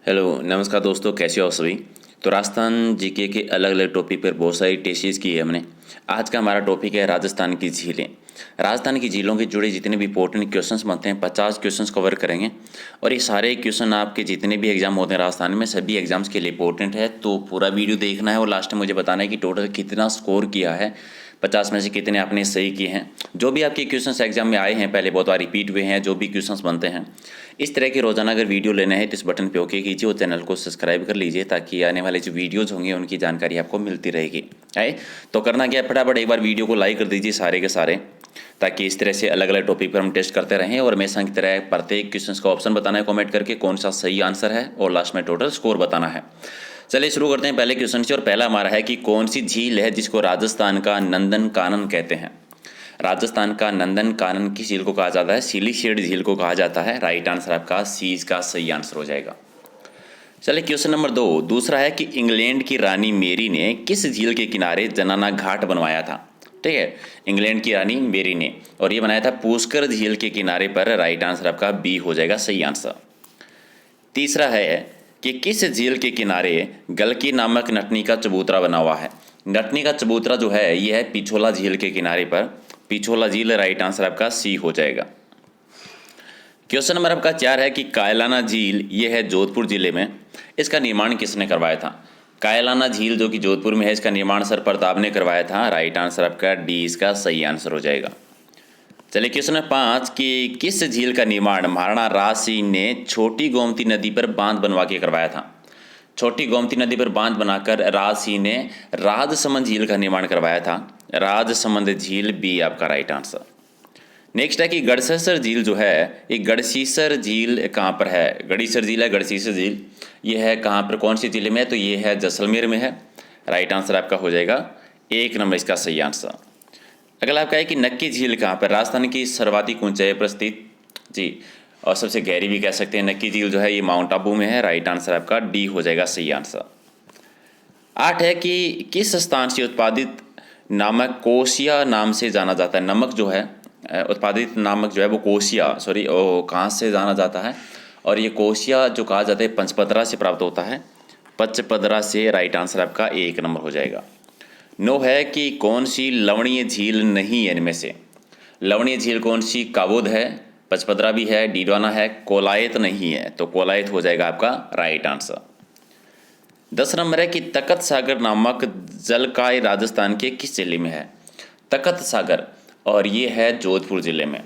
Hello नमस्कार दोस्तों, कैसे हो आप सभी। तो राजस्थान जीके के अलग अलग टॉपिक पर बहुत सारी टेस्टेज की है हमने। आज का हमारा टॉपिक है राजस्थान की झीलें। राजस्थान की झीलों के जुड़े जितने भी इंपॉर्टेंट क्वेश्चंस बनते हैं 50 क्वेश्चंस कवर करेंगे। और ये सारे क्वेश्चन आपके जितने भी एग्जाम होते हैं राजस्थान में सभी एग्जाम्स के लिए इंपॉर्टेंट है। तो पूरा वीडियो देखना है और लास्ट में मुझे बताना है कि टोटल कितना स्कोर किया है, 50 में से कितने आपने सही किए हैं। जो भी आपके क्वेश्चंस एग्जाम में आए हैं पहले बहुत बार रिपीट हुए हैं, जो भी क्वेश्चंस बनते हैं इस तरह के रोजाना अगर वीडियो लेना है तो इस बटन पे ओके कीजिए और चैनल को सब्सक्राइब कर लीजिए ताकि आने वाले जो वीडियोज़ होंगे उनकी जानकारी आपको मिलती रहेगी। है तो करना क्या, फटाफट एक बार वीडियो को लाइक कर दीजिए सारे के सारे, ताकि इस तरह से अलग अलग टॉपिक पर हम टेस्ट करते रहें। और हमेशा की तरह प्रत्येक क्वेश्चन का ऑप्शन बताना है कॉमेंट करके कौन सा सही आंसर है और लास्ट में टोटल स्कोर बताना है। चलिए शुरू करते हैं पहले क्वेश्चन से। और पहला हमारा है कि कौन सी झील है जिसको राजस्थान का नंदन कानन कहते हैं। राजस्थान का नंदन कानन किस झील को कहा जाता है? सिलीशेड झील को कहा जाता है। राइट आंसर आपका सी इसका सही आंसर हो जाएगा। चलिए क्वेश्चन नंबर 2 दूसरा है कि इंग्लैंड की रानी मेरी ने किस झील के किनारे जनाना घाट बनवाया था। ठीक है, इंग्लैंड की रानी मेरी ने, और ये बनाया था पुष्कर झील के किनारे पर। राइट आंसर आपका बी हो जाएगा सही आंसर। तीसरा है कि किस झील के किनारे गलकी नामक नटनी का चबूतरा बना हुआ है। नटनी का चबूतरा जो है ये है पिछोला झील के किनारे पर, पिछोला झील। राइट आंसर आपका सी हो जाएगा। क्वेश्चन नंबर आपका 4 है कि कायलाना झील ये है जोधपुर जिले में, इसका निर्माण किसने करवाया था। कायलाना झील जो कि जोधपुर में है, इसका निर्माण सर प्रताप ने करवाया था। राइट आंसर आपका डी इसका सही आंसर हो जाएगा। चलिए क्वेश्चन नंबर 5 कि किस झील का निर्माण महाराणा राज सिंह ने छोटी गोमती नदी पर बांध बनवा के करवाया था। छोटी गोमती नदी पर बांध बनाकर राज सिंह ने राजसमंद झील का निर्माण करवाया था। राजसमंद झील बी आपका राइट आंसर। नेक्स्ट है कि गढ़सीसर झील जो है, ये गढ़सीसर झील कहाँ पर है। गढ़ीसर झील है, गढ़सीसर झील ये है कहाँ पर, कौन सी जिले में है? तो ये है जैसलमेर में है। राइट आंसर आपका हो जाएगा 1 नंबर इसका सही आंसर। अगला आपका है कि नक्की झील कहाँ पर, राजस्थान की सर्वाधिक ऊंचाई पर स्थित जी, और सबसे गहरी भी कह सकते हैं। नक्की झील जो है ये माउंट आबू में है। राइट आंसर आपका डी हो जाएगा सही आंसर। 8 है कि किस स्थान से उत्पादित नमक कोसिया नाम से जाना जाता है। नमक जो है उत्पादित नामक जो है वो कोसिया कहाँ से जाना जाता है, और ये कोसिया जो कहा जाता है पंचपदरा से प्राप्त होता है, पंचपदरा से। राइट आंसर आपका 1 नंबर हो जाएगा। 9 है कि कौन सी लवणीय झील नहीं है इनमें से। लवणीय झील कौन सी? काबुद है, पचपदरा भी है, डीडवाना है, कोलायत नहीं है। तो कोलायत हो जाएगा आपका राइट आंसर। 10 नंबर है कि तखत सागर नामक जलकाय राजस्थान के किस जिले में है। तखत सागर, और ये है जोधपुर जिले में।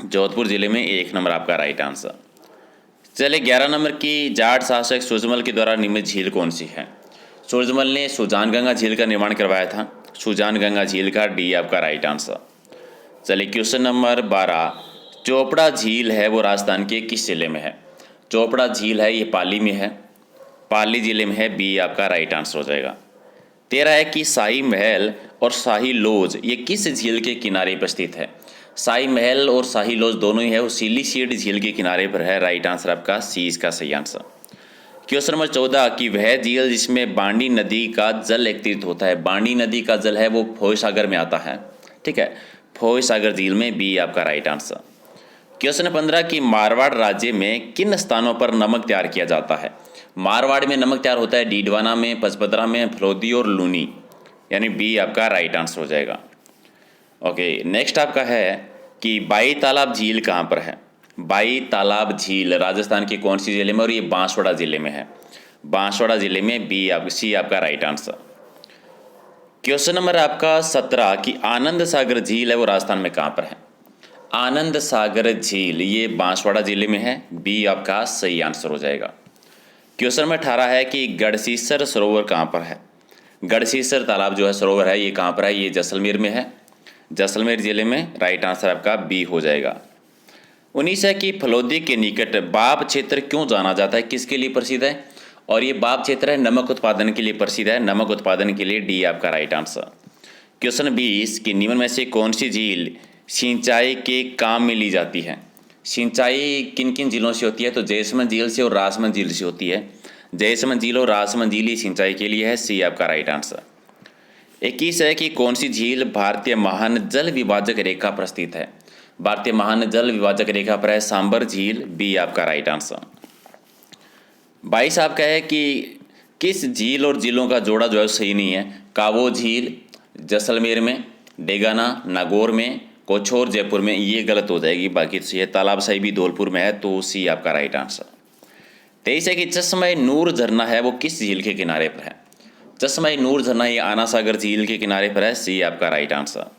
जोधपुर जिले में 1 नंबर आपका राइट आंसर। चलिए 11 नंबर की जाट शासक सूरजमल के द्वारा निर्मित झील कौन सी है। सूरजमल ने सुजानगंगा झील का निर्माण करवाया था। सुजानगंगा झील का डी आपका राइट आंसर। चलिए क्वेश्चन नंबर 12 चोपड़ा झील है वो राजस्थान के किस जिले में है। चोपड़ा झील है ये पाली में है, पाली जिले में है। बी आपका राइट आंसर हो जाएगा। 13 है कि शाही महल और शाही लॉज ये किस झील के किनारे पर स्थित है। शाही महल और शाही लॉज दोनों ही है वो सिलीसीड झील के किनारे पर है। राइट आंसर आपका सी इसका सही आंसर। क्वेश्चन नंबर 14 कि वह झील जिसमें बांडी नदी का जल एकत्रित होता है। बांडी नदी का जल है वो फोय सागर में आता है। ठीक है, फोय सागर झील में। बी आपका राइट आंसर। क्वेश्चन 15 कि मारवाड़ राज्य में किन स्थानों पर नमक तैयार किया जाता है। मारवाड़ में नमक तैयार होता है डीडवाना में, पचपदरा में, फलोदी और लूनी, यानी बी आपका राइट आंसर हो जाएगा। ओके, नेक्स्ट आपका है कि बाई तालाब झील कहाँ पर है। बाई तालाब झील राजस्थान के कौन सी जिले में, और ये बांसवाड़ा जिले में है। बांसवाड़ा जिले में। बी सी आपका राइट आंसर। क्वेश्चन नंबर आपका 17 कि आनंद सागर झील है वो राजस्थान में कहाँ पर है। आनंद सागर झील ये बांसवाड़ा जिले में है। बी आपका सही आंसर हो जाएगा। क्वेश्चन नंबर 18 है कि गढ़सीसर सरोवर कहाँ पर है। गढ़सीसर तालाब जो है सरोवर है ये कहाँ पर है। ये जैसलमेर में है, जैसलमेर जिले में। राइट आंसर आपका बी हो जाएगा। 19 है कि फलोदी के निकट बाप क्षेत्र क्यों जाना जाता है, किसके लिए प्रसिद्ध है। और ये बाप क्षेत्र है नमक उत्पादन के लिए प्रसिद्ध है। नमक उत्पादन के लिए। डी आपका राइट आंसर। क्वेश्चन 20 कि निम्न में से कौन सी झील सिंचाई के काम में ली जाती है। सिंचाई किन किन झीलों से होती है, तो जयसमंद झील से और राजसमंद झील से होती है। जयसमंद झील और राजसमंद झील ही सिंचाई के लिए है। सी आपका राइट आंसर। 21 है कि कौन सी झील भारतीय महान जल विभाजक रेखा पर स्थित है। भारतीय महान जल विभाजक रेखा पर है सांबर झील। बी आपका राइट आंसर। भाई साहब का है कि किस झील और झीलों का जोड़ा जो है सही नहीं है। कावो झील जैसलमेर में, डेगाना नागौर में, कोछोर जयपुर में, ये गलत हो जाएगी। बाकी तो ये तालाब साही भी धौलपुर में है, तो सी आपका राइट आंसर। 23 है कि चश्मा नूर झरना है वो किस झील के किनारे पर है। चश्मा नूर झरना ये आना सागर झील के किनारे पर है, सी आपका राइट आंसर।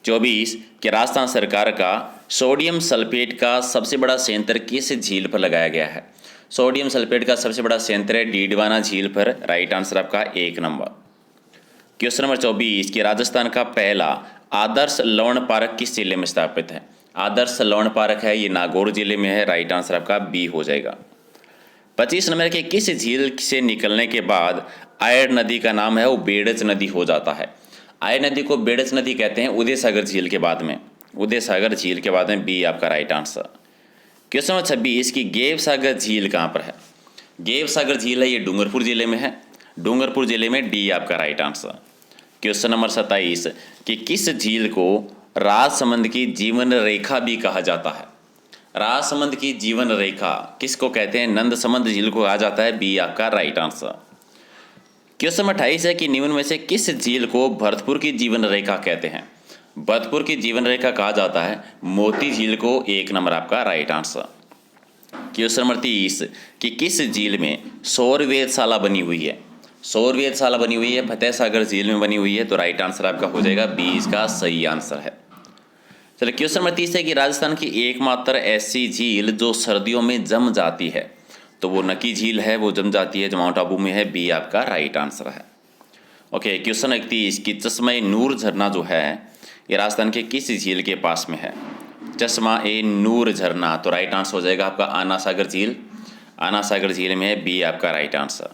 24 कि राजस्थान सरकार का सोडियम सल्फेट का सबसे बड़ा संयंत्र किस झील पर लगाया गया है। सोडियम सल्फेट का सबसे बड़ा संयंत्र है डीडवाना झील पर, राइट आंसर आपका 1 नंबर। क्वेश्चन नंबर 24 कि राजस्थान का पहला आदर्श लवण पार्क किस जिले में स्थापित है। आदर्श लवण पार्क है ये नागौर जिले में है, राइट आंसर आपका बी हो जाएगा। 25 नंबर के किस झील से निकलने के बाद आयर नदी का नाम है वो बेड़च नदी हो जाता है। आयर नदी को बेड़च नदी कहते हैं उदय सागर झील के बाद में, उदय सागर झील के बाद में, बी आपका राइट आंसर। क्वेश्चन नंबर 26 की गेव सागर झील कहाँ पर है। गेव सागर झील है ये डूंगरपुर जिले में है, डूंगरपुर जिले में, डी आपका राइट आंसर। क्वेश्चन नंबर 27 कि किस झील को राजसमंद की जीवन रेखा भी कहा जाता है। राजसमंद की जीवन रेखा किसको कहते हैं, नंद समंद झील को कहा जाता है, बी आपका राइट आंसर। क्वेश्चन नंबर 28 है कि निम्न में से किस झील को भरतपुर की जीवन रेखा कहते हैं। भरतपुर की जीवन रेखा कहा जाता है मोती झील को, 1 नंबर आपका राइट आंसर। क्वेश्चन नंबर 30 कि किस झील में सौर वेधशाला बनी हुई है। सौर वेधशाला बनी हुई है फतेह सागर झील में बनी हुई है, तो राइट आंसर आपका हो जाएगा बी, इसका सही आंसर है। चलिए क्वेश्चन नंबर 30 है कि राजस्थान की एकमात्र ऐसी झील जो सर्दियों में जम जाती है, तो वो नकी झील है, वो जम जाती है, जो माउंट आबू में है, बी आपका राइट आंसर है। ओके क्वेश्चन 31 कि चश्मा नूर झरना जो है ये राजस्थान के किस झील के पास में है। चश्मा नूर झरना, तो राइट आंसर हो जाएगा आपका आना सागर झील, आना सागर झील में है, बी आपका राइट आंसर।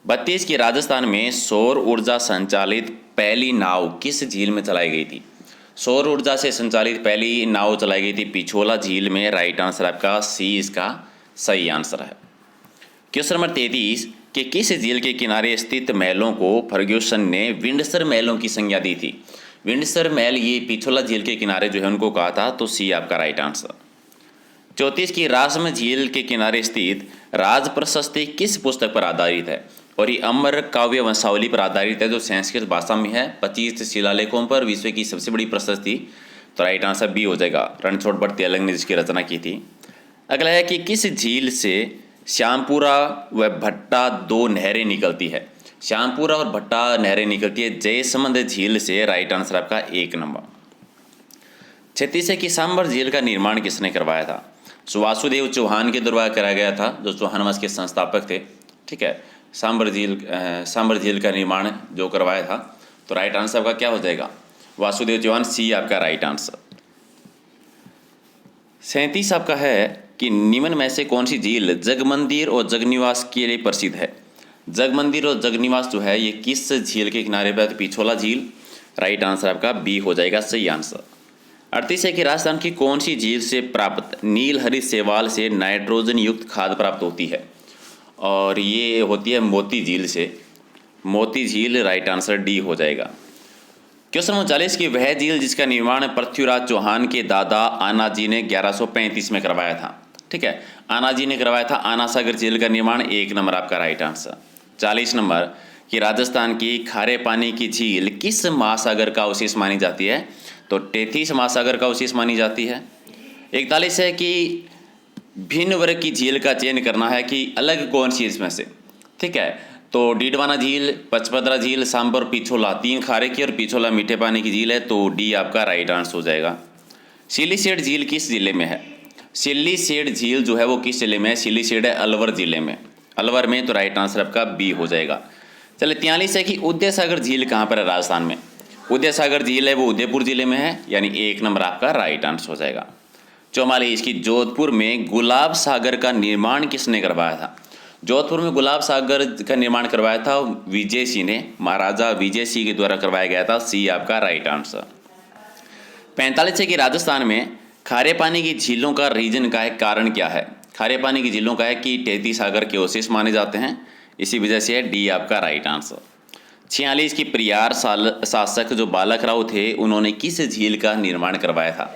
32 की राजस्थान में सौर ऊर्जा संचालित पहली नाव किस झील में चलाई गई थी। सौर ऊर्जा से संचालित पहली नाव चलाई गई थी पिछोला झील में, राइट आंसर आपका सी इसका सही आंसर है। क्वेश्चन नंबर 33 कि किस झील के किनारे स्थित महलों को फर्ग्यूसन ने विंडसर महलों की संज्ञा दी थी। विंडसर महल ये पिछोला झील के किनारे जो है उनको कहा था, तो सी आपका राइट आंसर। 34 की राजसमंद झील के किनारे स्थित राज प्रशस्ति किस पुस्तक पर आधारित है, और ये अमर काव्य वंशावली पर आधारित है जो संस्कृत भाषा में है। 25 शिलालेखों पर विश्व की सबसे बड़ी प्रशस्ति, तो राइट आंसर बी हो जाएगा, रणछोड़ भट्ट तेलंग ने जिसकी रचना की थी। अगला है कि किस झील से श्यामपुरा व भट्टा 2 नहरें निकलती है। श्यामपुरा और भट्टा नहरें निकलती है जयसमंद झील से, राइट आंसर आपका 1 नंबर। 36 है कि सांबर झील का निर्माण किसने करवाया था। वासुदेव चौहान के द्वारा कराया गया था, जो चौहान वंश के संस्थापक थे। ठीक है, सांबर झील का निर्माण जो करवाया था, तो राइट आंसर आपका क्या हो जाएगा, वासुदेव चौहान, सी आपका राइट आंसर। 37 आपका है कि निम्न में से कौन सी झील जगमंदिर और जगनिवास के लिए प्रसिद्ध है। जगमंदिर और जगनिवास जो है ये किस झील के किनारे पर, पिछोला झील, राइट आंसर आपका बी हो जाएगा सही आंसर। 38 है कि राजस्थान की कौन सी झील से प्राप्त नीलहरित शैवाल से नाइट्रोजन युक्त खाद प्राप्त होती है, और ये होती है मोती झील से, मोती झील, राइट आंसर डी हो जाएगा। क्वेश्चन नंबर 40 की वह झील जिसका निर्माण पृथ्वीराज चौहान के दादा आना जी ने 1135 में करवाया था। ठीक है, आना जी ने करवाया था आना सागर झील का निर्माण, 1 नंबर आपका राइट आंसर। 40 नंबर कि राजस्थान की खारे पानी की झील किस महासागर का अवशेष मानी जाती है, तो टेथिस महासागर का अवशेष मानी जाती है। 41 है कि भिन्न वर्ग की झील का चयन करना है कि अलग कौन सी इसमें से। ठीक है, तो डीडवाना झील, पचपदरा झील, सांबर, पिछोला, 3 खारे की और पिछोला मीठे पानी की झील है, तो डी आपका राइट आंसर हो जाएगा। सिलीसेड झील किस जिले में है। सिलीसेड झील जो है वो किस जिले में है, सिलीसेड है अलवर जिले में, अलवर में, तो राइट आंसर आपका बी हो जाएगा। चलिए 43 है कि उदय सागर झील कहाँ पर है राजस्थान में। उदय सागर झील है वो उदयपुर जिले में है, यानी 1 नंबर आपका राइट आंसर हो जाएगा। 44 की जोधपुर में गुलाब सागर का निर्माण किसने करवाया था। जोधपुर में गुलाब सागर का निर्माण करवाया था विजय सिंह ने, महाराजा विजय सिंह के द्वारा करवाया गया था, सी आपका राइट आंसर। 45 है कि राजस्थान में खारे पानी की झीलों का रीजन का है कारण क्या है। खारे पानी की झीलों का है कि टेती सागर के अवशेष माने जाते हैं, इसी वजह से है, डी आपका राइट आंसर। 46 की प्रियार शासक जो बालक राव थे उन्होंने किस झील का निर्माण करवाया था।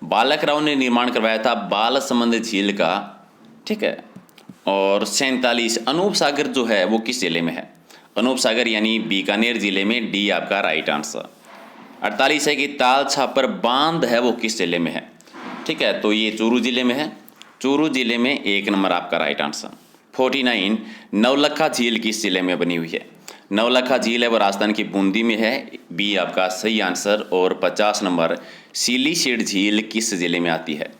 बालक राव ने निर्माण करवाया था बालसमंद झील का। ठीक है, और 47 अनूप सागर जो है वो किस जिले में है? अनूप सागर यानी बीकानेर जिले में, डी आपका राइट आंसर। 48 है कि ताल छापर बांध है वो किस जिले में है? ठीक है, तो ये चूरू जिले में है। चूरू जिले में 1 नंबर आपका राइट आंसर। 49 नवलखा झील किस जिले में बनी हुई है? नवलखा झील है वो राजस्थान की बूंदी में है, बी आपका सही आंसर। और 50 नंबर सिलीशेड झील किस जिले में आती है?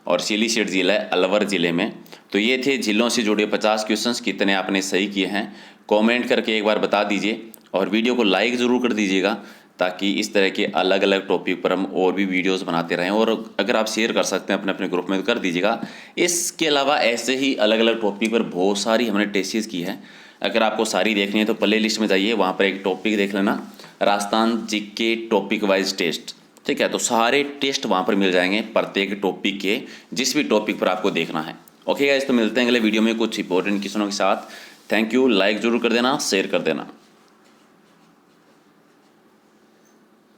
और सिलीशेड झील है अलवर जिले में। तो ये थे झीलों से जुड़े 50 क्वेश्चंस, कितने आपने सही किए हैं कमेंट करके एक बार बता दीजिए, और वीडियो को लाइक ज़रूर कर दीजिएगा ताकि इस तरह के अलग अलग टॉपिक पर हम और भी वीडियोस बनाते रहें। और अगर आप शेयर कर सकते हैं अपने अपने ग्रुप में तो कर दीजिएगा। इसके अलावा ऐसे ही अलग अलग टॉपिक पर बहुत सारी हमने टेस्टेज की है, अगर आपको सारी देखनी है तो प्ले लिस्ट में जाइए, वहाँ पर एक टॉपिक देख लेना, Rajasthan GK topic wise test. ठीक है, तो सारे टेस्ट वहाँ पर मिल जाएंगे प्रत्येक टॉपिक के, जिस भी टॉपिक पर आपको देखना है। ओके गाइस, तो मिलते हैं अगले वीडियो में कुछ इंपॉर्टेंट क्वेश्चनों के साथ। थैंक यू, लाइक ज़रूर कर देना, शेयर कर देना।